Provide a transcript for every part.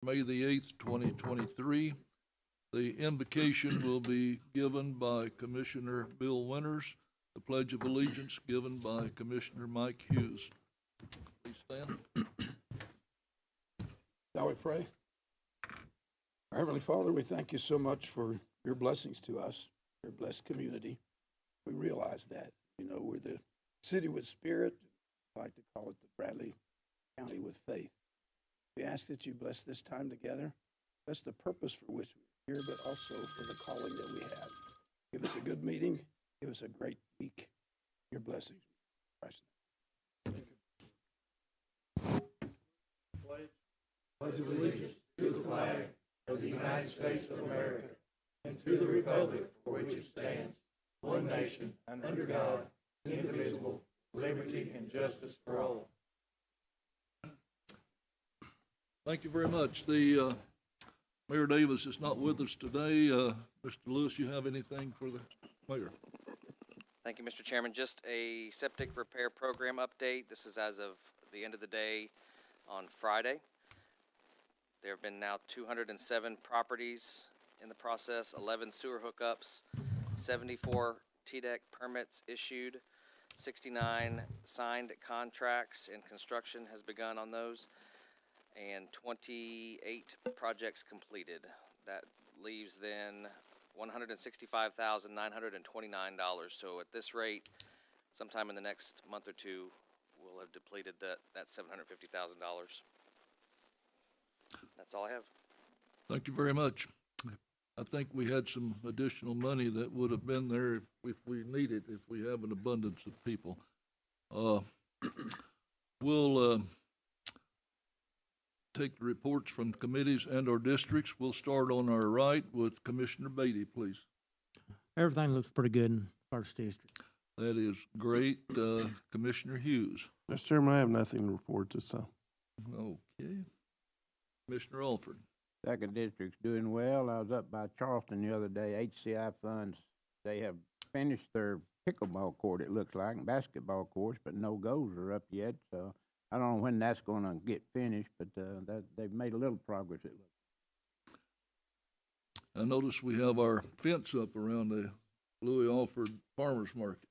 May the 8th, 2023. The invocation will be given by Commissioner Bill Winters. The Pledge of Allegiance given by Commissioner Mike Hughes. Please stand. Shall we pray? Our Heavenly Father, we thank you so much for your blessings to us, your blessed community. We realize that. You know, we're the city with spirit. I like to call it the Bradley County with faith. We ask that you bless this time together. Bless the purpose for which we're here, but also for the calling that we have. Give us a good meeting. Give us a great week. Your blessings. Pledge allegiance to the flag of the United States of America and to the republic for which it stands, one nation, under God, indivisible, liberty and justice for all. Thank you very much. The Mayor Davis is not with us today. Mr. Lewis, you have anything for the mayor? Thank you, Mr. Chairman. Just a septic repair program update. This is as of the end of the day on Friday. There have been now 207 properties in the process, 11 sewer hookups, 74 TDEC permits issued, 69 signed contracts, and construction has begun on those, and 28 projects completed. That leaves then $165,929. So at this rate, sometime in the next month or two, we'll have depleted that $750,000. That's all I have. Thank you very much. I think we had some additional money that would have been there if we need it, if we have an abundance of people. We'll take the reports from committees and our districts. We'll start on our right with Commissioner Beatty, please. Everything looks pretty good in First District. That is great. Commissioner Hughes. Mr. Chairman, I have nothing to report this time. Okay. Commissioner Alford. Second District's doing well. I was up by Charleston the other day. HCI funds, they have finished their pickleball court, it looks like, and basketball courts, but no goals are up yet. So I don't know when that's going to get finished, but they've made a little progress, it looks. I notice we have our fence up around the Louis Alford Farmers Market.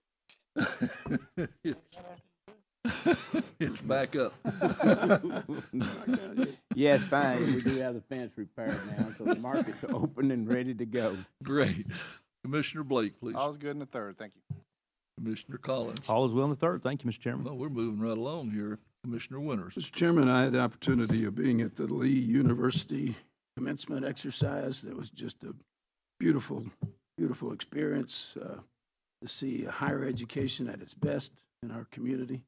It's back up. Yes, fine. We do have the fence repaired now, so the market's open and ready to go. Great. Commissioner Blake, please. All's good in the third. Thank you. Commissioner Collins. All is well in the third. Thank you, Mr. Chairman. Well, we're moving right along here. Commissioner Winters. Mr. Chairman, I had the opportunity of being at the Lee University commencement exercise. That was just a beautiful, beautiful experience to see higher education at its best in our community.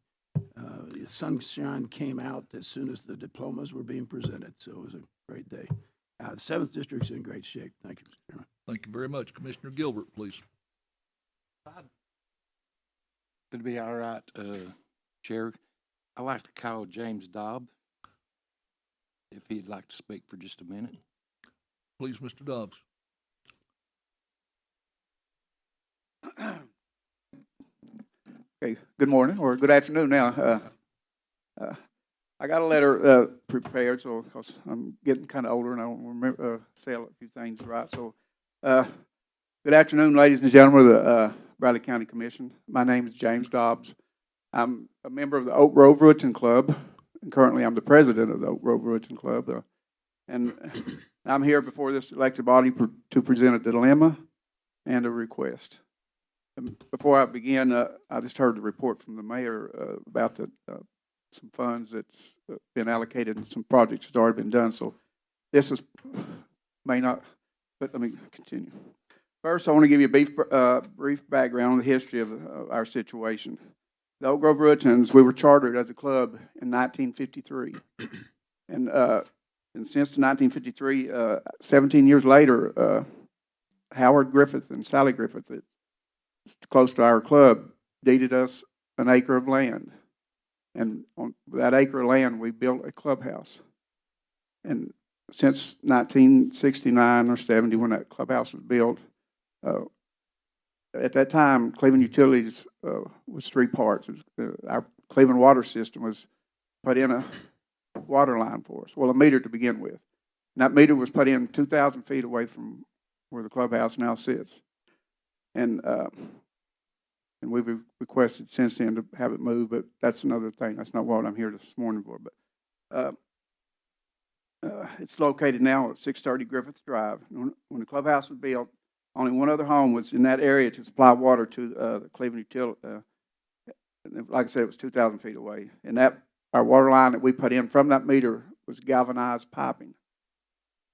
The sunshine came out as soon as the diplomas were being presented, so it was a great day. The 7th District's in great shape. Thank you, Mr. Chairman. Thank you very much. Commissioner Gilbert, please. It'll be all right, Chair. I'd like to call James Dobb, if he'd like to speak for just a minute. Please, Mr. Dobbs. Okay, good morning, or good afternoon now. I got a letter prepared, so because I'm getting kind of older and I don't remember say a few things right. So, good afternoon, ladies and gentlemen of the Bradley County Commission. My name is James Dobbs. I'm a member of the Oak Grove Rewton Club, and currently I'm the president of the Oak Grove Rewton Club. And I'm here before this elected body to present a dilemma and a request. And before I begin, I just heard the report from the mayor about some funds that's been allocated and some projects that's already been done. So this may not, but let me continue. First, I want to give you a brief background on the history of our situation. The Oak Grove Rewtons, we were chartered as a club in 1953. And since 1953, 17 years later, Howard Griffith and Sally Griffith, close to our club, deeded us an acre of land. And on that acre of land, we built a clubhouse. And since 1969 or 70, when that clubhouse was built, at that time, Cleveland Utilities was three parts. Our Cleveland water system was put in a water line for us, well, a meter to begin with. And that meter was put in 2,000 feet away from where the clubhouse now sits. And we've requested since then to have it moved, but that's another thing. That's not what I'm here this morning for. But it's located now at 630 Griffith Drive. When the clubhouse was built, only one other home was in that area to supply water to the Cleveland utility. Like I said, it was 2,000 feet away. And our water line that we put in from that meter was galvanized piping.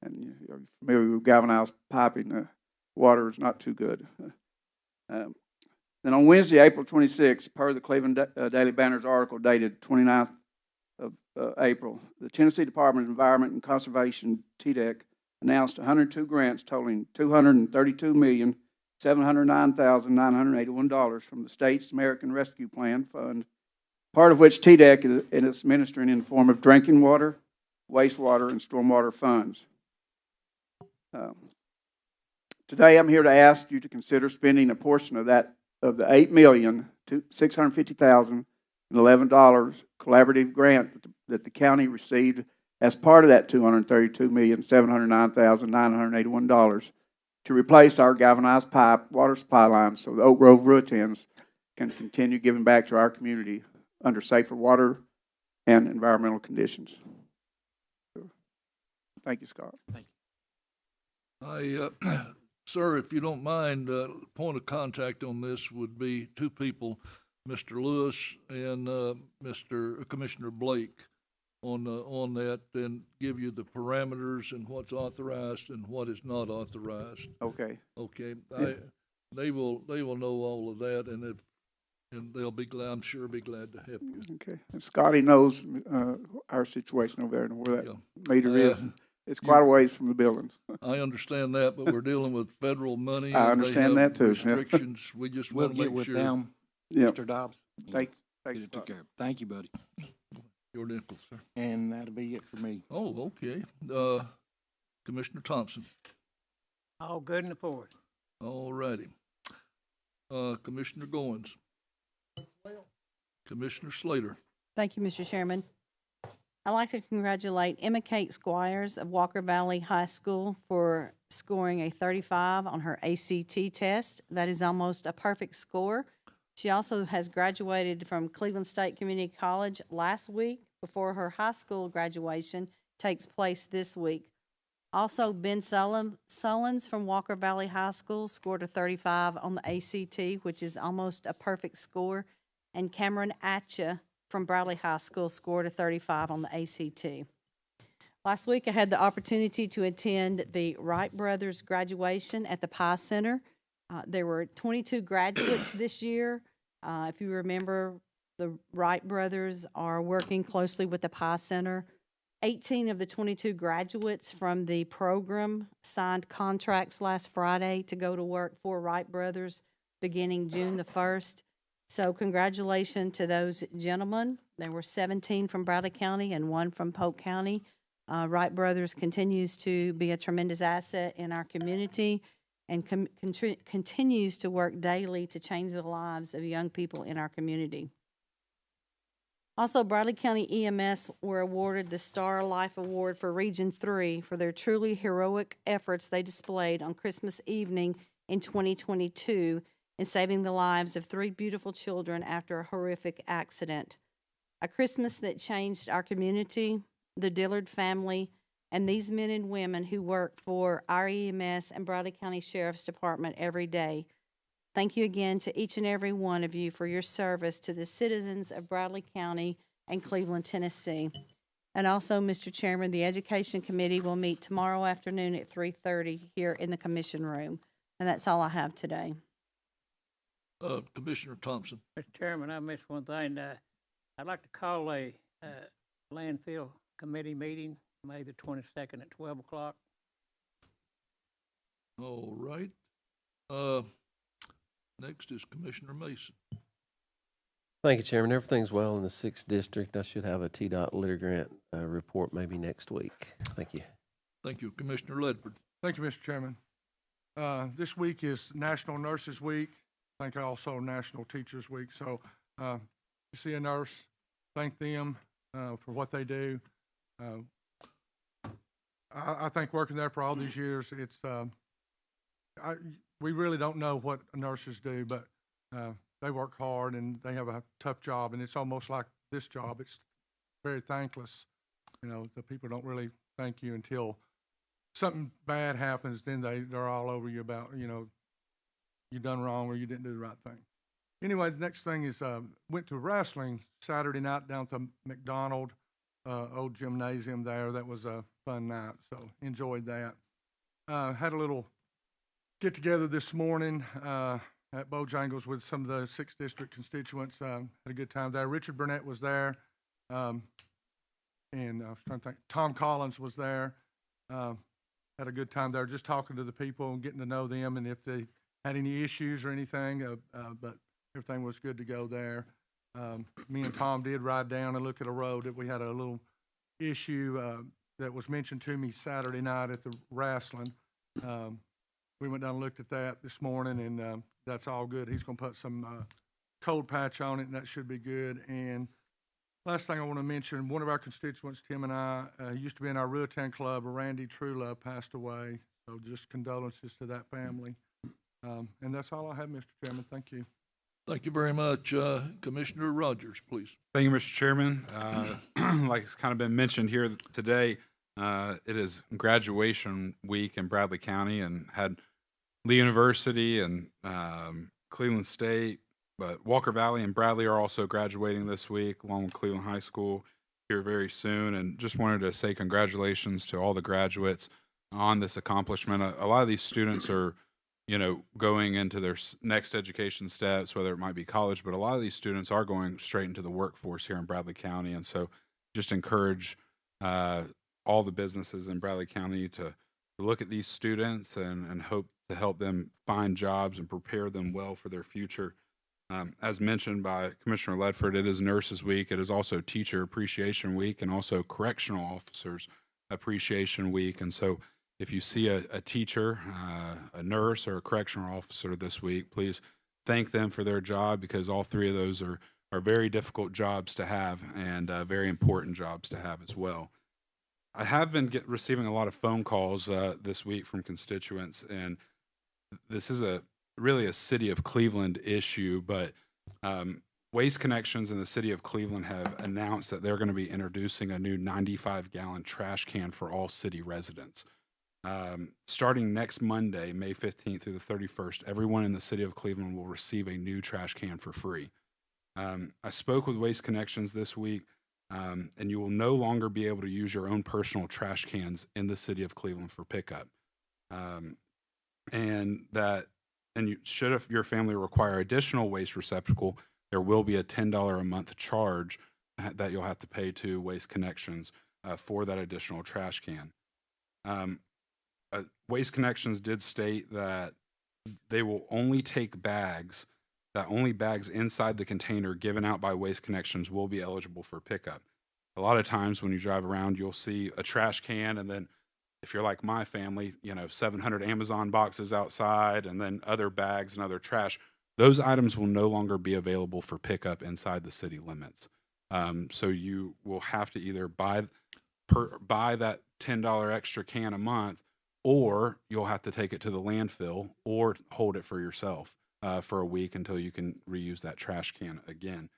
And you're familiar with galvanized piping, water is not too good. Then on Wednesday, April 26th, per the Cleveland Daily Banner's article dated 29th of April, the Tennessee Department of Environment and Conservation, TDEC, announced 102 grants totaling $232,709,981 from the state's American Rescue Plan Fund, part of which TDEC is administering in the form of drinking water, wastewater, and stormwater funds. Today, I'm here to ask you to consider spending a portion of the $8,650,011 collaborative grant that the county received as part of that $232,709,981 to replace our galvanized water supply lines so the Oak Grove Ruitans can continue giving back to our community under safer water and environmental conditions. Thank you, Scott. Thank you. Sir, if you don't mind, point of contact on this would be two people, Mr. Lewis and Commissioner Blake, on that, and give you the parameters and what's authorized and what is not authorized. Okay. Okay. Yeah. They will know all of that, and they'll be glad. I'm sure be glad to help you. Okay. And Scotty knows our situation over there and where that meter is. It's quite a ways from the buildings. I understand that, but we're dealing with federal money. I understand that too. Restrictions. We just We'll want to get make with sure. them, Yeah. Mr. Dobbs. Thank Get you. it took care of. Thank you, buddy. Your nickel, sir. And that'll be it for me. Oh, okay. Commissioner Thompson. All good in the fourth. All righty. Commissioner Goins. Commissioner Slater. Thank you, Mr. Chairman. I'd like to congratulate Emma Kate Squires of Walker Valley High School for scoring a 35 on her ACT test. That is almost a perfect score. She also has graduated from Cleveland State Community College last week before her high school graduation takes place this week. Also, Ben Sullins from Walker Valley High School scored a 35 on the ACT, which is almost a perfect score. And Cameron Atcha from Bradley High School scored a 35 on the ACT. Last week, I had the opportunity to attend the Wright Brothers graduation at the Pie Center. There were 22 graduates this year. If you remember, the Wright Brothers are working closely with the Pie Center. 18 of the 22 graduates from the program signed contracts last Friday to go to work for Wright Brothers beginning June the 1st. So congratulations to those gentlemen. There were 17 from Bradley County and 1 from Polk County. Wright Brothers continues to be a tremendous asset in our community and continues to work daily to change the lives of young people in our community. Also, Bradley County EMS were awarded the Star Life Award for Region 3 for their truly heroic efforts they displayed on Christmas evening in 2022 in saving the lives of 3 beautiful children after a horrific accident. A Christmas that changed our community, the Dillard family, and these men and women who work for our EMS and Bradley County Sheriff's Department every day. Thank you again to each and every one of you for your service to the citizens of Bradley County and Cleveland, Tennessee. And also, Mr. Chairman, the Education Committee will meet tomorrow afternoon at 3:30 here in the Commission Room. And that's all I have today. Commissioner Thompson. Mr. Chairman, I missed one thing. I'd like to call a landfill committee meeting May the 22nd at 12 o'clock. All right. Next is Commissioner Mason. Thank you, Chairman. Everything's well in the 6th District. I should have a TDOT litter grant report maybe next week. Thank you. Thank you. Commissioner Ledford. Thank you, Mr. Chairman. This week is National Nurses Week. I think also National Teachers Week. So you see a nurse, thank them for what they do. I think working there for all these years, it's, we really don't know what nurses do, but they work hard and they have a tough job, and it's almost like this job. It's very thankless. You know, the people don't really thank you until something bad happens. Then they're all over you about, you know, you done wrong or you didn't do the right thing. Anyway, the next thing is went to wrestling Saturday night down at the McDonald old gymnasium there. That was a fun night, so enjoyed that. Had a little get together this morning at Bojangles with some of the 6th District constituents. Had a good time there. Richard Burnett was there, and I was trying to think. Tom Collins was there. Had a good time there, just talking to the people and getting to know them, and if they had any issues or anything. But everything was good to go there. Me and Tom did ride down and look at a road that we had a little issue that was mentioned to me Saturday night at the wrestling. We went down and looked at that this morning, and that's all good. He's going to put some cold patch on it, and that should be good. And last thing I want to mention, one of our constituents, Tim and I, used to be in our Ruatan Club, Randy Trulove, passed away. So just condolences to that family. And that's all I have, Mr. Chairman. Thank you. Thank you very much. Commissioner Rogers, please. Thank you, Mr. Chairman. Like it's kind of been mentioned here today, it is graduation week in Bradley County, and had Lee University and Cleveland State, but Walker Valley and Bradley are also graduating this week, along with Cleveland High School here very soon. And just wanted to say congratulations to all the graduates on this accomplishment. A lot of these students are, you know, going into their next education steps, whether it might be college, but a lot of these students are going straight into the workforce here in Bradley County. And so just encourage all the businesses in Bradley County to look at these students and hope to help them find jobs and prepare them well for their future. As mentioned by Commissioner Ledford, it is Nurses Week. It is also Teacher Appreciation Week and also Correctional Officers Appreciation Week. And so if you see a teacher, a nurse, or a correctional officer this week, please thank them for their job, because all three of those are very difficult jobs to have, and very important jobs to have as well. I have been receiving a lot of phone calls this week from constituents, and this is really a City of Cleveland issue, but Waste Connections in the City of Cleveland have announced that they're going to be introducing a new 95-gallon trash can for all city residents. Starting next Monday, May 15th through the 31st, everyone in the City of Cleveland will receive a new trash can for free. I spoke with Waste Connections this week, and you will no longer be able to use your own personal trash cans in the City of Cleveland for pickup. And should your family require additional waste receptacle, there will be a $10 a month charge that you'll have to pay to Waste Connections for that additional trash can. Waste Connections did state that they will only take bags, that only bags inside the container given out by Waste Connections will be eligible for pickup. A lot of times when you drive around, you'll see a trash can, and then if you're like my family, 700 Amazon boxes outside, and then other bags and other trash. Those items will no longer be available for pickup inside the city limits. So you will have to either buy that $10 extra can a month, or you'll have to take it to the landfill or hold it for yourself for a week until you can reuse that trash can again.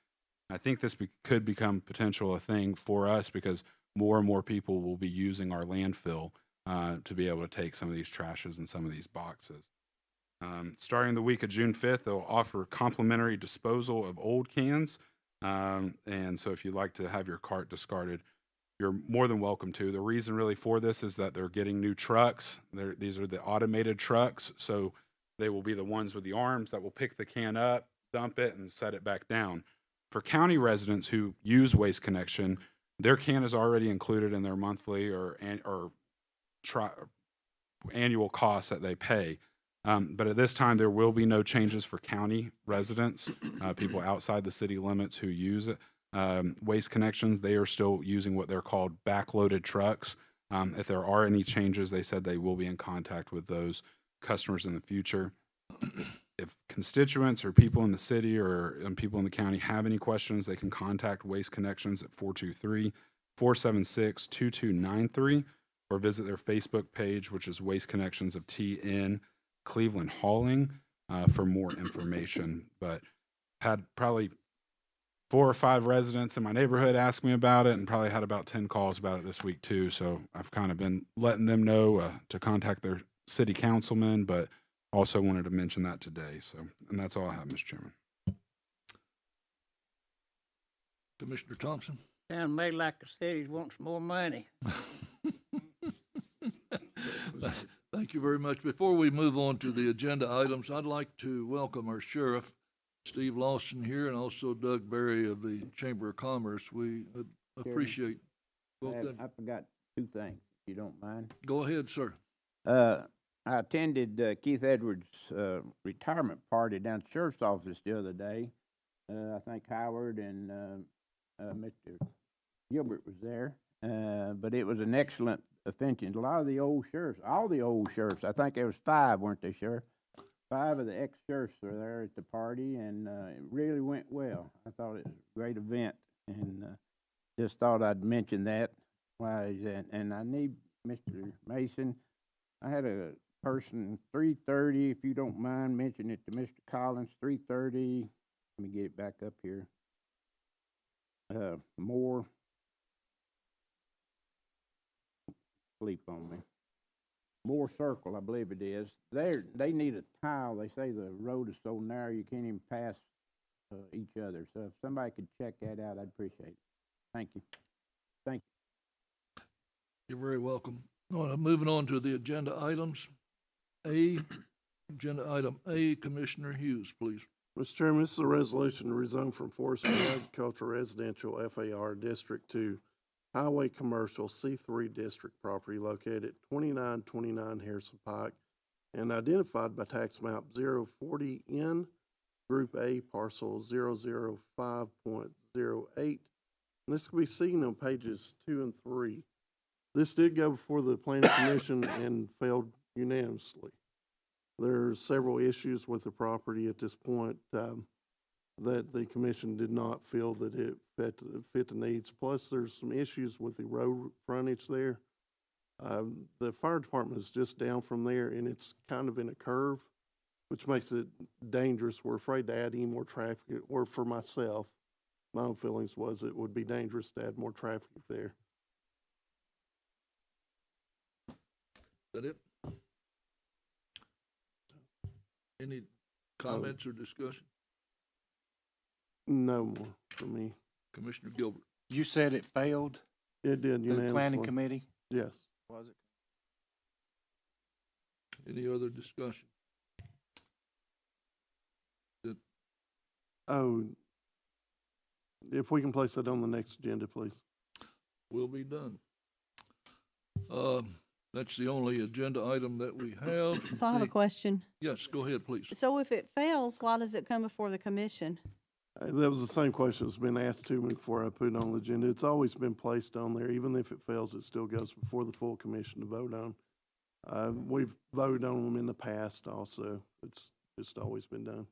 I think this could become potential a thing for us, because more and more people will be using our landfill to be able to take some of these trashes and some of these boxes. Starting the week of June 5th, they'll offer complimentary disposal of old cans. And so if you'd like to have your cart discarded, you're more than welcome to. The reason really for this is that they're getting new trucks. These are the automated trucks, so they will be the ones with the arms that will pick the can up, dump it, and set it back down. For county residents who use Waste Connection, their can is already included in their monthly or annual costs that they pay. But at this time, there will be no changes for county residents, people outside the city limits who use it. Waste Connections, they are still using what they're called backloaded trucks. If there are any changes, they said they will be in contact with those customers in the future. If constituents or people in the city or people in the county have any questions, they can contact Waste Connections at 423-476-2293, or visit their Facebook page, which is Waste Connections of TN Cleveland Hauling, for more information. But had probably 4 or 5 residents in my neighborhood ask me about it, and probably had about 10 calls about it this week too. So I've kind of been letting them know to contact their city councilman, but also wanted to mention that today. So, and that's all I have, Mr. Chairman. Commissioner Thompson? Sound to me like the city wants more money. Thank you very much. Before we move on to the agenda items, I'd like to welcome our sheriff, Steve Lawson, here, and also Doug Berry of the Chamber of Commerce. We appreciate both of them. I forgot 2 things, if you don't mind. Go ahead, sir. I attended Keith Edwards' retirement party down at the sheriff's office the other day. I think Howard and Mr. Gilbert was there, but it was an excellent offension. A lot of the old sheriffs, all the old sheriffs, I think there was 5, weren't they, Sheriff? 5 of the ex-sheriffs were there at the party, and it really went well. I thought it was a great event, and just thought I'd mention that. And I need Mr. Mason. I had a person 3:30, if you don't mind mentioning it to Mr. Collins. 3:30. Let me get it back up here. More sleep on me. Moore Circle, I believe it is. They need a tile. They say the road is so narrow you can't even pass each other. So if somebody could check that out, I'd appreciate it. Thank you. Thank you. You're very welcome. Moving on to the agenda items. Agenda item A, Commissioner Hughes, please. Mr. Chairman, this is a resolution to rezone from Forestry Agricultural Residential FAR District to Highway Commercial C3 District property located at 2929 Harrison Pike and identified by tax map 040N, Group A, parcel 005.08. And this can be seen on pages 2 and 3. This did go before the Planning Commission and failed unanimously. There are several issues with the property at this point that the commission did not feel that it fit the needs. Plus, there's some issues with the road frontage there. The fire department is just down from there, and it's kind of in a curve, which makes it dangerous. We're afraid to add any more traffic, or for myself, my own feelings was it would be dangerous to add more traffic there. Is that it? Any comments or discussion? No more for me. Commissioner Gilbert? You said it failed? It did The unanimously. planning committee? Yes. Was it? Any other discussion? Oh, if we can place that on the next agenda, please. Will be done. That's the only agenda item that we have. So I have a question. Yes, go ahead, please. So if it fails, why does it come before the commission? That was the same question that's been asked to me before I put it on the agenda. It's always been placed on there. Even if it fails, it still goes before the full commission to vote on. We've voted on them in the past also. It's just always been done.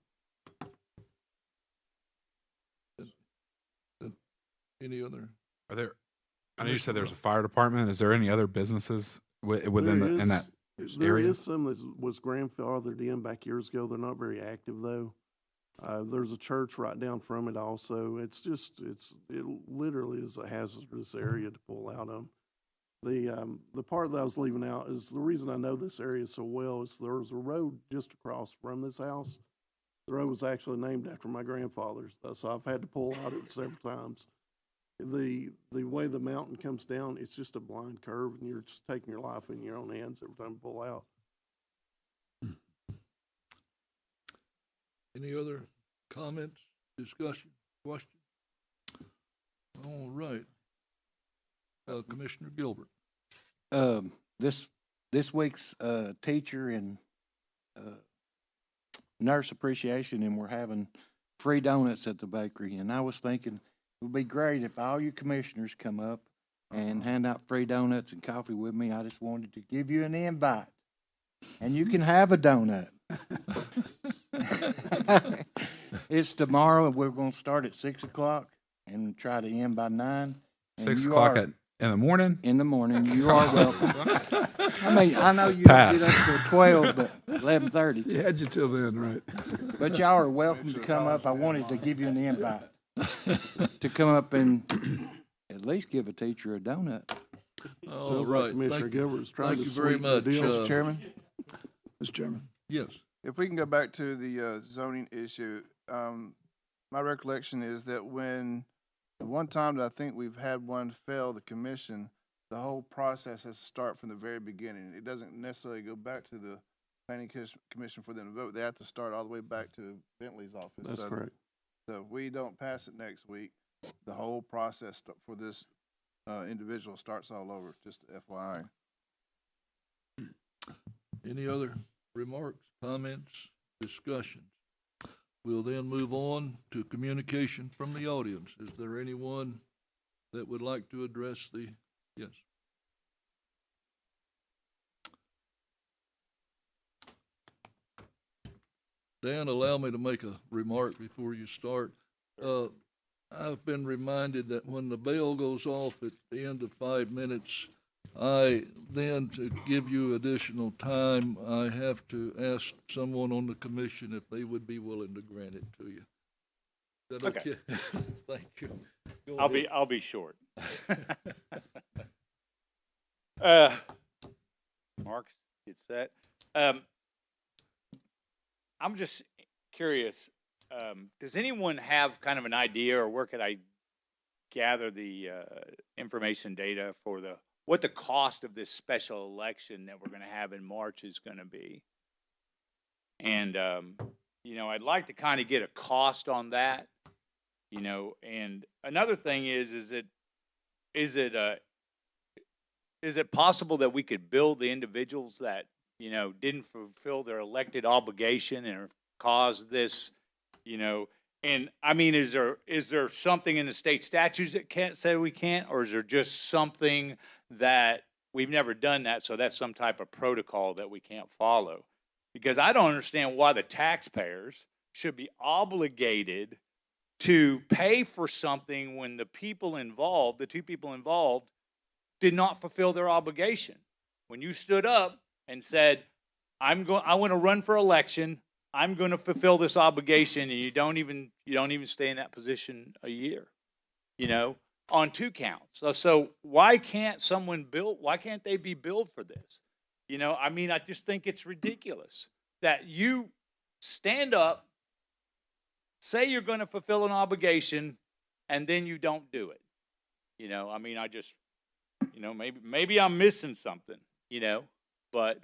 Any other? Are there, I know you said there's a fire department. Is there any other businesses within in that there area? There is some that was grandfathered in back years ago. They're not very active though. There's a church right down from it also. It literally is a hazardous area to pull out of. The part that I was leaving out is the reason I know this area so well is there's a road just across from this house. The road was actually named after my grandfather's, so I've had to pull out it several times. The way the mountain comes down, it's just a blind curve, and you're just taking your life in your own hands every time you pull out. Any other comments, discussion, questions? All right. Commissioner Gilbert. This week's teacher and nurse appreciation, and we're having free donuts at the bakery. And I was thinking it would be great if all you commissioners come up and hand out free donuts and coffee with me. I just wanted to give you an invite, and you can have a donut. It's tomorrow, and we're going to start at 6 o'clock and try to end by 9. 6 o'clock In the morning? in the morning. You are welcome. I mean, I know you Pass. don't get up till 12, but 11:30. You had you till then, right? But y'all are welcome to come up. I wanted to give you an invite to come up and at least give a teacher a donut. All Sounds like right, Commissioner thank Gilbert is trying thank to you very sweeten the much. deal. uh, Mr. Chairman? Mr. Chairman? Yes, If we can go back to the zoning issue, my recollection is that when the one time that I think we've had one fail the commission, the whole process has to start from the very beginning. It doesn't necessarily go back to the planning commission for them to vote. They have to start all the way back to Bentley's office. That's So- correct. So if we don't pass it next week, the whole process for this individual starts all over, just FYI. any other remarks, comments, discussions? We'll then move on to communication from the audience. Is there anyone that would like to address the, yes? Dan, allow me to make a remark before you start. I've been reminded that when the bell goes off at the end of 5 minutes, I then, to give you additional time, I have to ask someone on the commission if they would be willing to grant it to you. Is that okay? Thank you. Go ahead. I'll be short. Mark's get set. I'm just curious. Does anyone have kind of an idea, or where could I gather the information data for what the cost of this special election that we're going to have in March is going to be? And I'd like to kind of get a cost on that. And another thing is it possible that we could bill the individuals that didn't fulfill their elected obligation and caused this, and I mean, is there something in the state statutes that can't say we can't, or is there just something that we've never done that, so that's some type of protocol that we can't follow? Because I don't understand why the taxpayers should be obligated to pay for something when the people involved, the two people involved, did not fulfill their obligation. When you stood up and said, I want to run for election, I'm going to fulfill this obligation, and you don't even stay in that position a year, on 2 counts. So why can't they be billed for this? I mean, I just think it's ridiculous that you stand up, say you're going to fulfill an obligation, and then you don't do it. I mean, I just, maybe I'm missing something, but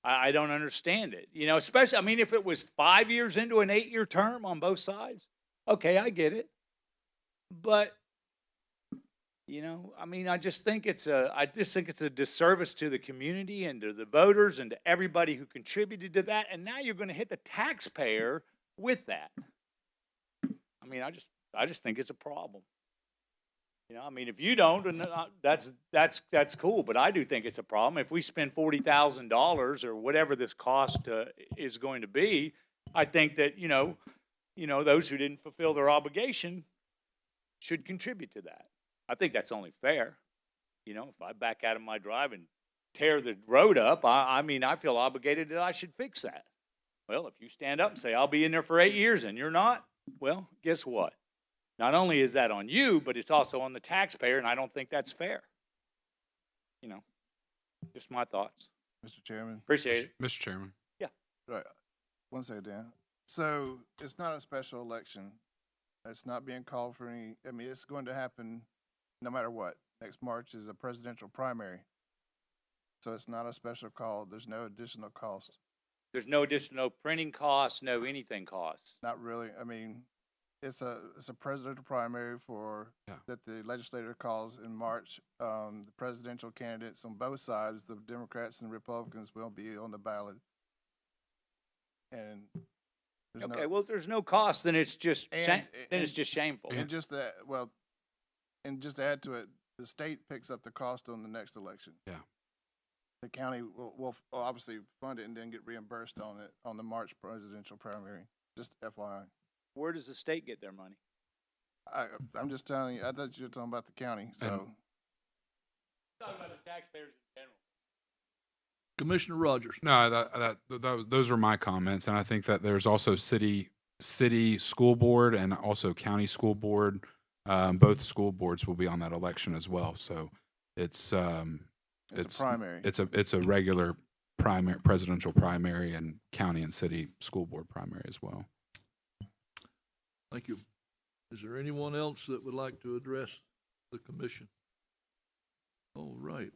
I don't understand it. Especially, I mean, if it was 5 years into an 8-year term on both sides, okay, I get it. But, I mean, I just think it's a disservice to the community and to the voters and to everybody who contributed to that. And now you're going to hit the taxpayer with that. I mean, I just think it's a problem. I mean, if you don't, that's cool. But I do think it's a problem. If we spend $40,000 or whatever this cost is going to be, I think that those who didn't fulfill their obligation should contribute to that. I think that's only fair. If I back out of my drive and tear the road up, I mean, I feel obligated that I should fix that. Well, if you stand up and say I'll be in there for 8 years and you're not, well, guess what? Not only is that on you, but it's also on the taxpayer, and I don't think that's fair. Just my thoughts. Mr. Chairman? Appreciate it. Mr. Chairman. Yeah. Right. 1 second, Dan. So it's not a special election. It's not being called for any, I mean, it's going to happen no matter what. Next March is a presidential primary. So it's not a special call. There's no additional cost. There's no additional printing costs, no anything costs. Not really. I mean, it's a presidential primary that the legislature calls in March. The presidential candidates on both sides, the Democrats and Republicans, will be on the ballot. And there's no cost, then it's just it's just shameful. And just that, and just to add to it, the state picks up the cost on the next election. Yeah. The county will obviously fund it and then get reimbursed on it on the March presidential primary. Just FYI. Where does the state get their money? I'm just telling you. I thought you were talking about the county. So Talking about the taxpayers in general. Commissioner Rogers. No, those are my comments, and I think that there's also city school board and also county school board. Both school boards will be on that election as well. So it's a primary. It's a regular primary, presidential primary, and county and city school board primary as well. Thank you. Is there anyone else that would like to address the commission? All right.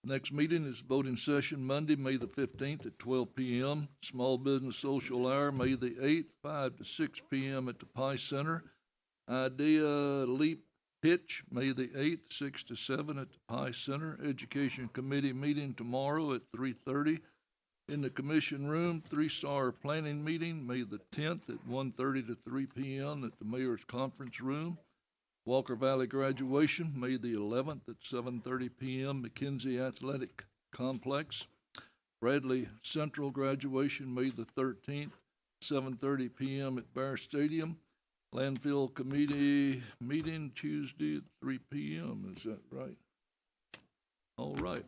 Next meeting is voting session Monday, May the 15th at 12 p.m. Small Business Social Hour, May the 8th, 5 to 6 p.m. at the Pie Center. Idea Leap Pitch, May the 8th, 6 to 7 at the Pie Center. Education Committee meeting tomorrow at 3:30 in the Commission Room. 3-Star Planning Meeting, May the 10th at 1:30 to 3 p.m. at the Mayor's Conference Room. Walker Valley Graduation, May the 11th at 7:30 p.m., McKenzie Athletic Complex. Bradley Central Graduation, May the 13th, 7:30 p.m. at Bear Stadium. Landfill Committee meeting Tuesday at 3 p.m., is that right? All right.